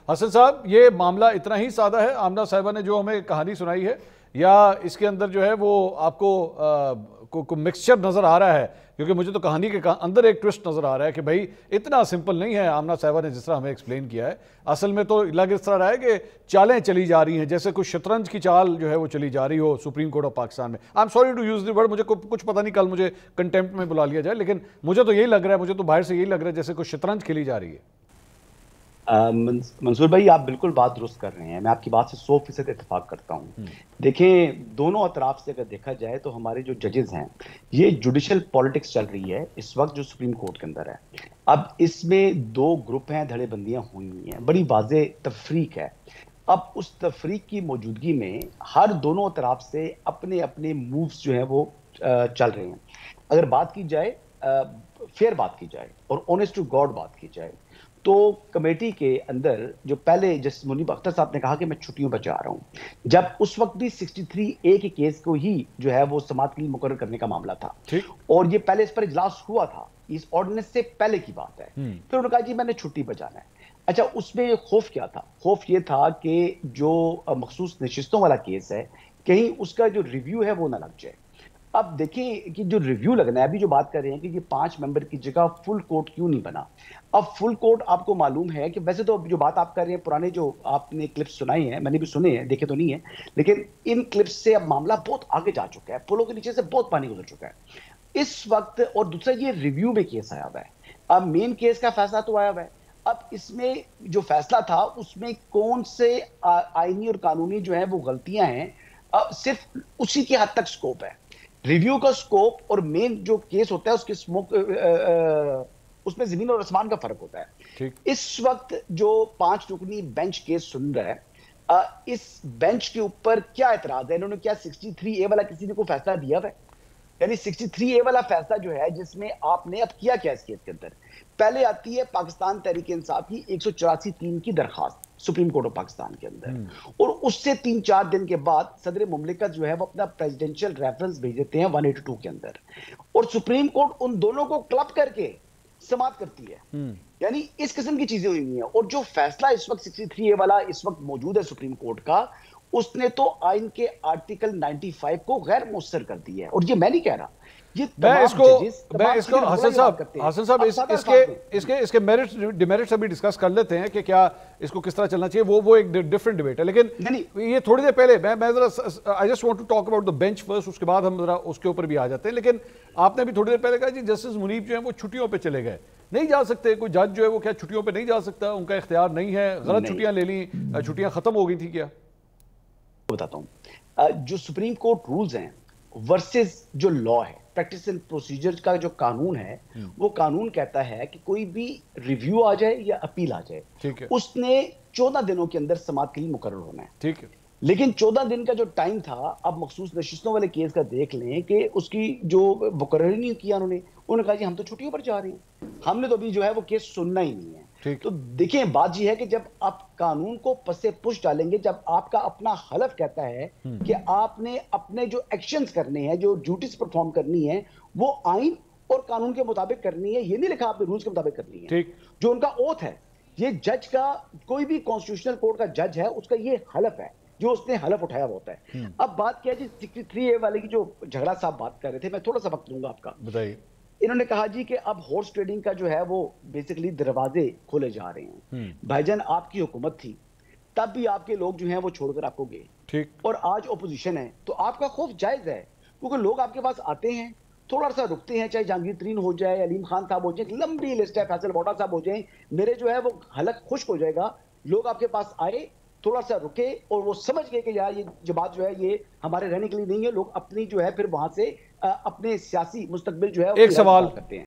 हसन साहब, ये मामला इतना ही सादा है, आमना साहिबा ने जो हमें कहानी सुनाई है, या इसके अंदर जो है वो आपको को मिक्सचर नजर आ रहा है? क्योंकि मुझे तो कहानी के अंदर एक ट्विस्ट नजर आ रहा है कि भाई इतना सिंपल नहीं है आमना साहिबा ने जिस तरह हमें एक्सप्लेन किया है। असल में तो लग इस तरह रहा है कि चालें चली जा रही हैं, जैसे कुछ शतरंज की चाल जो है वो चली जा रही हो सुप्रीम कोर्ट ऑफ पाकिस्तान में। I am sorry to use the word, मुझे कुछ पता नहीं, कल मुझे कंटेम्प्ट में बुला लिया जाए, लेकिन मुझे तो यही लग रहा है, मुझे तो बाहर से यही लग रहा है जैसे कुछ शतरंज खेली जा रही है। मंसूर भाई, आप बिल्कुल बात दुरुस्त कर रहे हैं, मैं आपकी बात से 100% इत्तेफाक करता हूं। देखें, दोनों अतराफ से अगर देखा जाए तो हमारे जो जजेस हैं, ये जुडिशल पॉलिटिक्स चल रही है इस वक्त जो सुप्रीम कोर्ट के अंदर है। अब इसमें दो ग्रुप हैं, धड़ेबंदियां हुई हुई हैं, बड़ी वाज़े तफरीक है। अब उस तफरीक की मौजूदगी में हर दोनों तरफ से अपने अपने मूव्स जो हैं वो चल रहे हैं। अगर बात की जाए, फेयर बात की जाए और ऑनेस्ट टू गॉड बात की जाए, तो कमेटी के अंदर जो पहले जस्टिस मुनीब अख्तर साहब ने कहा कि मैं छुट्टियों पर जा रहा हूं, जब उस वक्त भी 63A के केस को ही जो है वो समाअत के लिए मुकर्रर करने का मामला था, और ये पहले इस पर इजलास हुआ था, इस ऑर्डिनेंस से पहले की बात है। फिर उन्होंने कहा जी मैंने छुट्टी पर जाना है। अच्छा, उसमें खौफ क्या था? खौफ ये था कि जो मखसूस नशिस्तों वाला केस है, कहीं उसका जो रिव्यू है वो ना लग जाए। अब देखिए कि जो रिव्यू लगना है, अभी जो बात कर रहे हैं कि ये 5 मेंबर की जगह फुल कोर्ट क्यों नहीं बना। अब फुल कोर्ट आपको मालूम है कि वैसे तो जो बात आप कर रहे हैं, पुराने जो आपने क्लिप्स सुनाई हैं, मैंने भी सुने हैं, देखे तो नहीं है, लेकिन इन क्लिप्स से अब मामला बहुत आगे जा चुका है, पुलों के नीचे से बहुत पानी गुजर चुका है इस वक्त। और दूसरा, ये रिव्यू में केस आया हुआ है, अब मेन केस का फैसला तो आया हुआ है। अब इसमें जो फैसला था उसमें कौन से आईनी और कानूनी जो है वो गलतियां हैं, सिर्फ उसी के हद तक स्कोप है। रिव्यू का स्कोप और मेन जो केस होता है उसके उसमें जमीन और आसमान का फर्क होता है। इस वक्त जो 5 रुकनी बेंच केस सुन रहा है, इस बेंच के ऊपर क्या एतराज है? इन्होंने क्या 63A वाला किसी ने कोई फैसला दिया है? यानी 63A वाला फैसला जो है, जिसमें आपने अब किया क्या इस केस के अंदर? पहले आती है पाकिस्तान तहरीक इंसाफ की 184(3) की दरखास्त सुप्रीम कोर्ट ऑफ पाकिस्तान के अंदर, और उससे 3-4 दिन के बाद सदर मुमलिकत जो है वो अपना प्रेसिडेंशियल रेफरेंस भेज देते हैं 182 के अंदर, और सुप्रीम कोर्ट उन दोनों को क्लब करके समाप्त करती है। यानी इस किस्म की चीजें हुई हैं। और जो फैसला इस वक्त 63A वाला इस वक्त मौजूद है सुप्रीम कोर्ट का, उसने तो आइन के आर्टिकल 95 को गैर मुस्तर कर दिया है। और ये मैं नहीं कह रहा, ये मैं इसको हसन साहब इसके मेरिट्स डिमेरिट्स अभी डिस्कस कर लेते हैं कि क्या इसको किस तरह चलना चाहिए, वो एक डिफरेंट डिबेट है। लेकिन ये थोड़ी देर पहले मैं जरा I just want to talk about the bench first, उसके बाद हम जरा उसके ऊपर भी आ जाते हैं। लेकिन आपने भी थोड़ी देर पहले कहा जी जस्टिस मुनीब जो है वो छुट्टियों पर चले गए, नहीं जा सकते। कोई जज जो है वो क्या छुट्टियों पर नहीं जा सकता? उनका इख्तियार नहीं है? गलत छुट्टियां ले ली, छुट्टियां खत्म हो गई थी क्या? बताता हूं, जो सुप्रीम कोर्ट रूल्स हैं वर्सेस जो लॉ है, प्रैक्टिस एंड प्रोसीजर का जो कानून है, वो कानून कहता है कि कोई भी रिव्यू आ जाए या अपील आ जाए, उसने 14 दिनों के अंदर समाअत के लिए मुकर्रर होना है। ठीक है। लेकिन 14 दिन का जो टाइम था, अब मखसूस नशिस्तों वाले केस का देख लें कि उसकी जो मुकर्रर नहीं किया उन्होंने कहा जी हम तो छुट्टियों पर जा रहे हैं, हमने तो अभी जो है वो केस सुनना ही नहीं है। तो देखिए, बात यह है कि जब आप कानून को पसे पुश डालेंगे, जब आपका अपना हलफ कहता है कि आपने अपने जो एक्शंस करने हैं, जो ड्यूटीज परफॉर्म करनी है, वो आइन और कानून के मुताबिक करनी है, ये नहीं लिखा आपने रूल्स के मुताबिक करनी है। जो उनका ओथ है, ये जज का, कोई भी कॉन्स्टिट्यूशनल कोर्ट का जज है, उसका ये हलफ है जो उसने हलफ उठाया होता है। अब बात क्या है जी, 63A वाले की जो झगड़ा साहब बात कर रहे थे, मैं थोड़ा सा वक्त लूंगा आपका, बताइए। इन्होंने कहा जी कि अब हॉर्स ट्रेडिंग का जो है वो बेसिकली दरवाजे खोले जा रहे हैं। भाईजान, आपकी हुकूमत थी तब भी आपके लोग जो हैं वो छोड़कर आपको गए, ठीक, और आज ओपोजिशन है, तो आपका खौफ जायज है, क्योंकि लोग आपके पास आते हैं, थोड़ा सा रुकते हैं, चाहे जहांगीर तरीन हो जाए, अलीम खान साहब हो जाए, लंबी लिस्ट है, फैसल बोटा साहब हो जाए, मेरे जो है वो हलक खुश्क हो जाएगा। लोग आपके पास आए, थोड़ा सा रुके, और वो समझ गए कि यार ये जमात जो है ये हमारे रहने के लिए नहीं है। लोग अपनी जो है फिर वहां से अपने सियासी मुस्तकबिल जो है एक सवाल करते हैं।